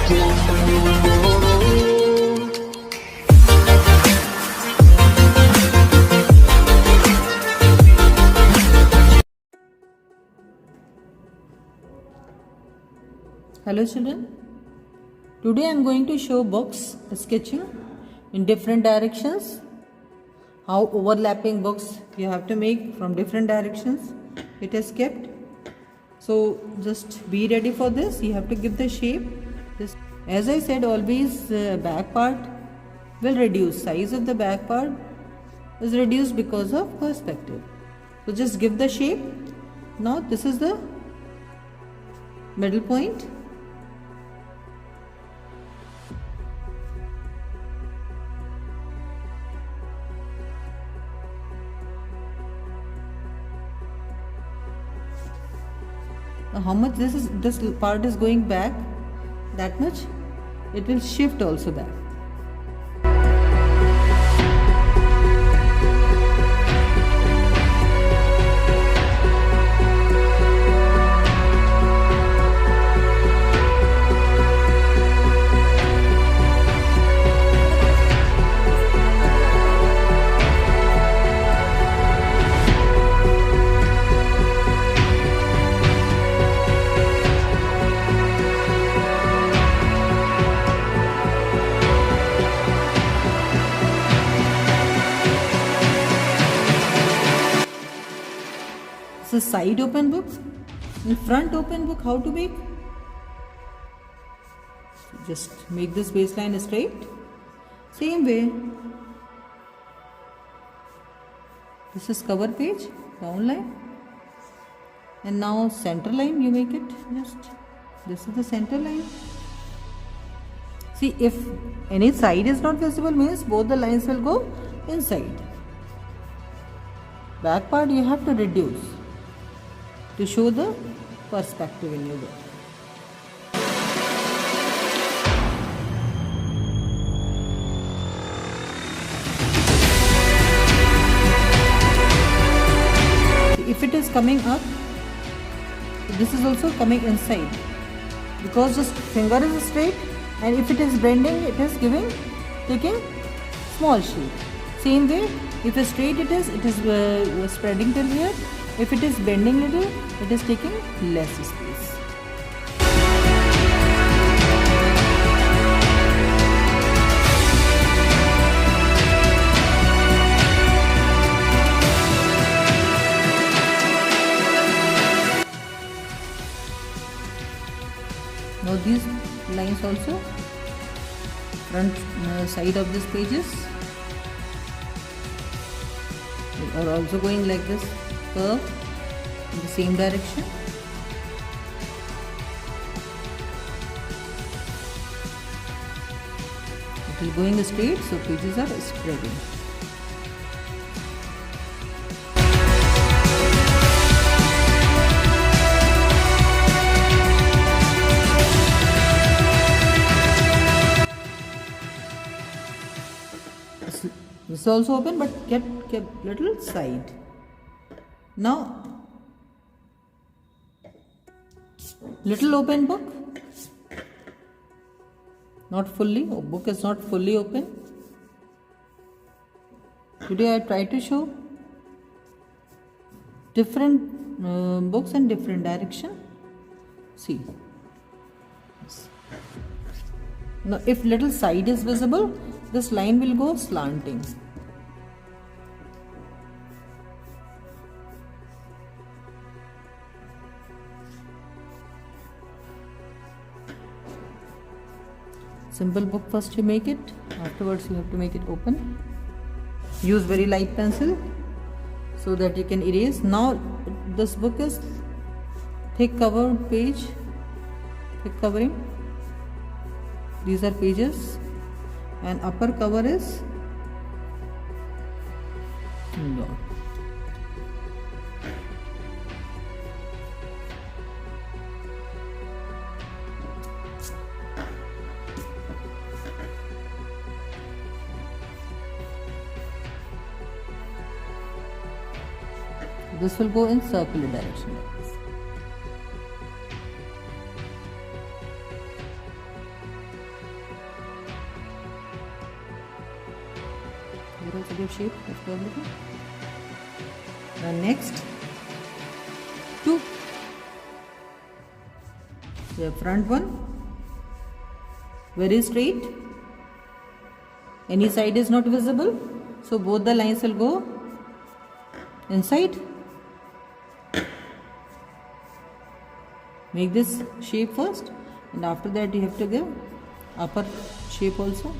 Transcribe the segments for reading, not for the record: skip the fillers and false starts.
Hello children, today I am going to show books sketching in different directions, how overlapping books you have to make from different directions it is kept. So just be ready for this. You have to give the shape. Just, as I said, always back part will reduce. Size of the back part is reduced because of perspective. So just give the shape. Now this is the middle point. Now how much this part is going back, that much it will shift also back. So side open book, in front open book, how to make? Just make this baseline straight. Same way. This is cover page, down line. And now center line you make it. Just this is the center line. See, if any side is not visible means both the lines will go inside. Back part you have to reduce to show the perspective in your book. If it is coming up, this is also coming inside because this finger is straight, and if it is bending, it is taking small shape. Same way, if it's straight, it is spreading till here. If it is bending little, it is taking less space. Now these lines also, front side of these pages are also going like this. Curve in the same direction. It is going straight, so pages are spreading. This is also open, but kept little side. Now, little open book, not fully, book is not fully open. Today I try to show different books in different direction. See. Now, if little side is visible, this line will go slanting. Simple book first you make it, afterwards you have to make it open. Use very light pencil so that you can erase. Now this book is thick covered page, thick covering. These are pages, and upper cover is no. This will go in circular direction like this. and also give shape of curve. And next, 2. The front one, very straight. Any side is not visible, so both the lines will go inside. Make this shape first, and after that you have to give upper shape also.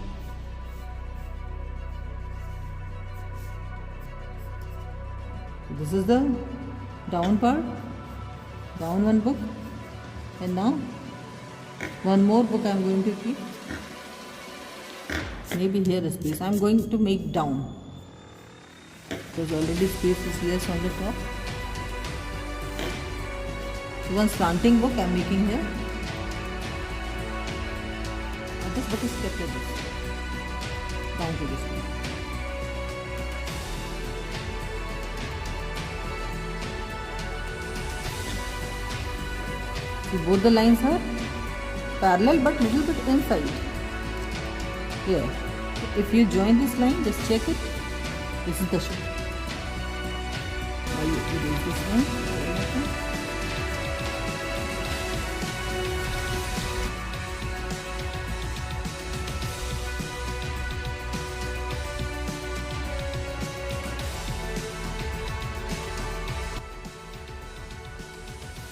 This is the down part, down one book, and now one more book I am going to keep. Maybe here is space. I am going to make down because already space is less on the top. So one slanting book I am making here. And this book is kept like this, down to this one. See, both the lines are parallel but little bit inside. Here, if you join this line, just check it. This is the shape. Now you erase this one.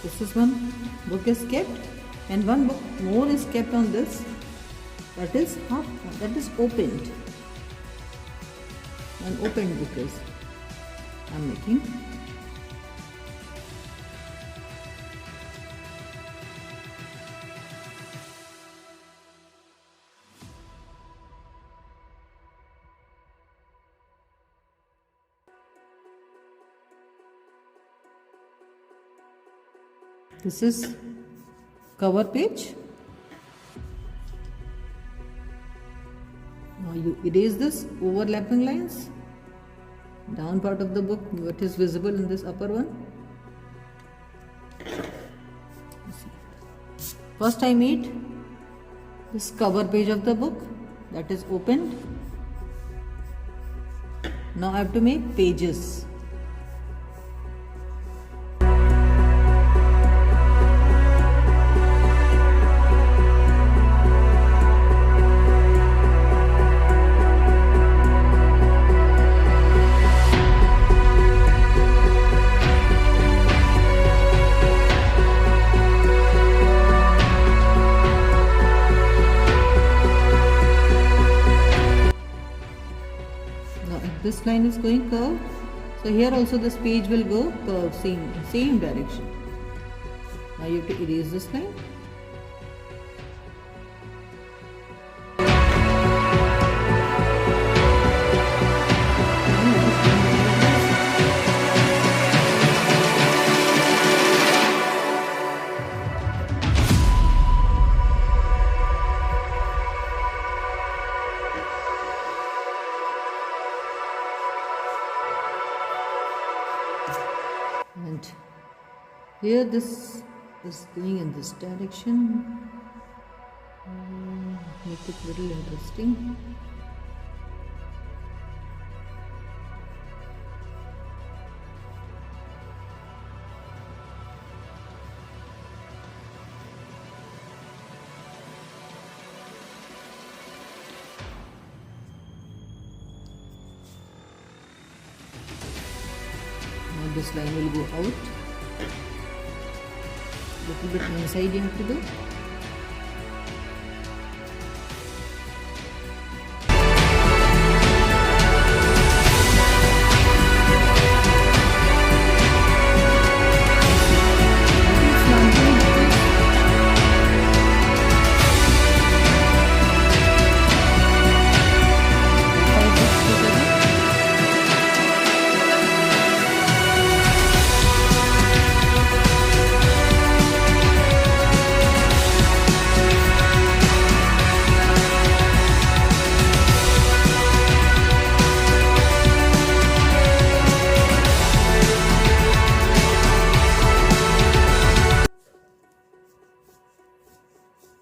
This is one book is kept, and one book more is kept on this. That is half. That is opened. An opened book is I am making. This is cover page. Now you erase this overlapping lines. Down part of the book, what is visible in this upper one. First I made this cover page of the book, that is opened. Now I have to make pages. This line is going curve, so here also this page will go curve, same direction. Now you have to erase this line. And here this is going in this direction. Make it little interesting. This line will go out. Little bit inside you have to do.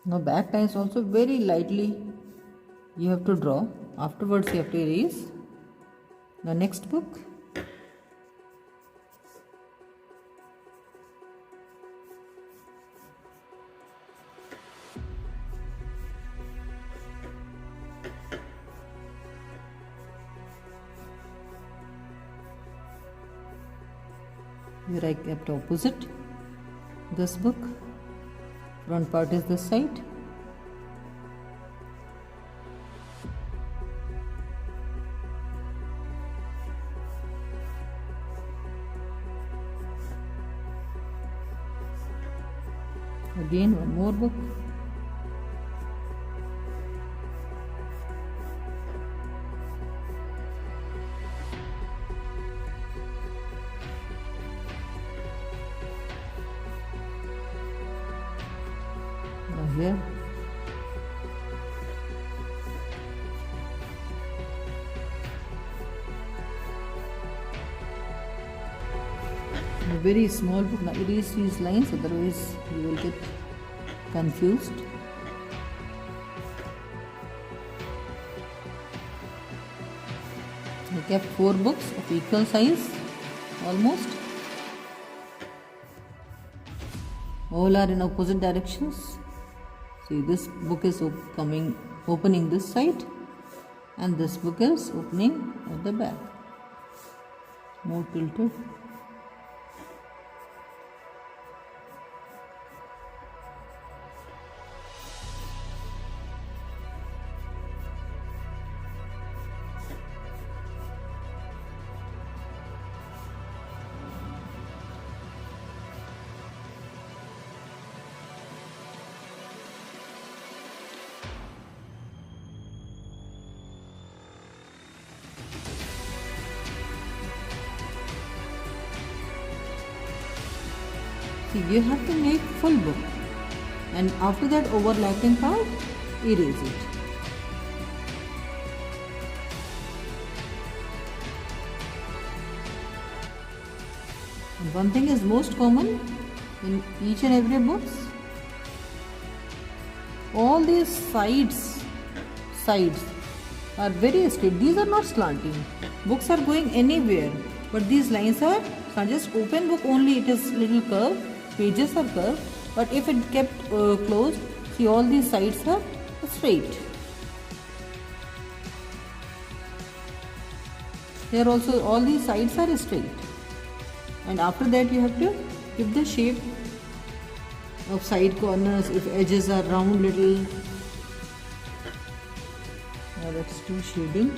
Now back lines also very lightly you have to draw. Afterwards you have to erase. The next book. Here I kept opposite this book. Front part is this side. Again one more book. Now here. A very small book. Now erase these lines, otherwise you will get confused. I kept 4 books of equal size, almost. All are in opposite directions. See, this book is opening this side, and this book is opening at the back. More tilted. See, you have to make full book, and after that overlapping part, erase it. And one thing is most common in each and every books. All these sides are very straight. These are not slanting. Books are going anywhere, but these lines are just open book only. It is little curved. Pages are curved, but if it kept closed, see, all these sides are straight. Here also all these sides are straight, and after that you have to give the shape of side corners. If edges are round little, now let's do shading.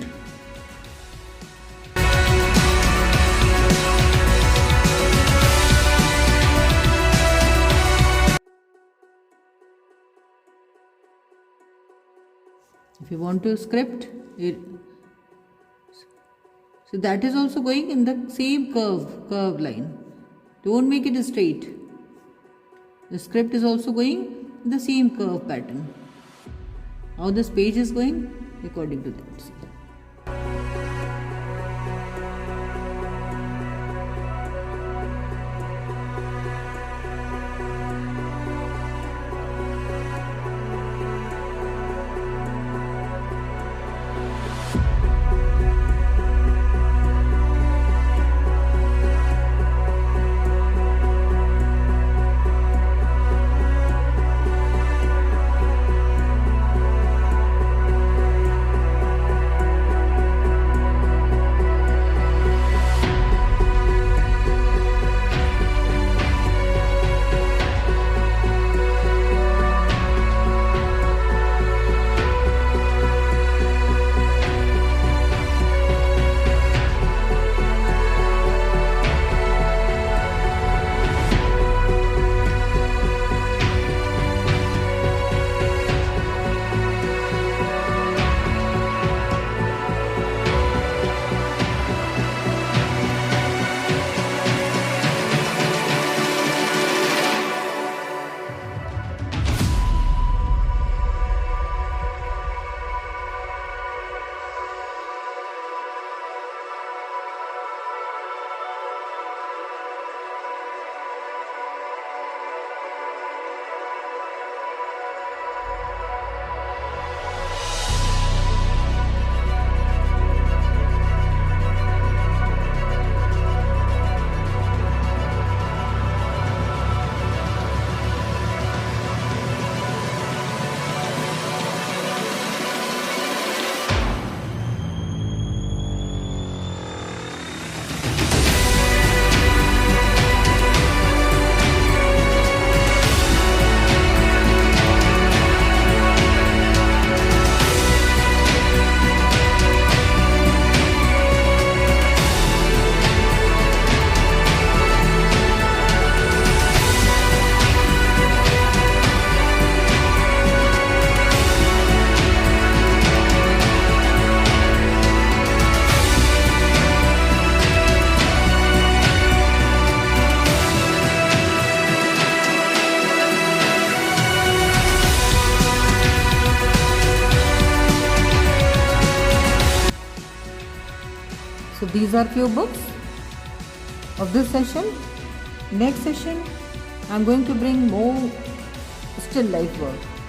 If you want to script it, so that is also going in the same curve line. Don't make it straight. The script is also going in the same curve pattern. How this page is going according to that. See. So these are few books of this session. Next session I am going to bring more still life work.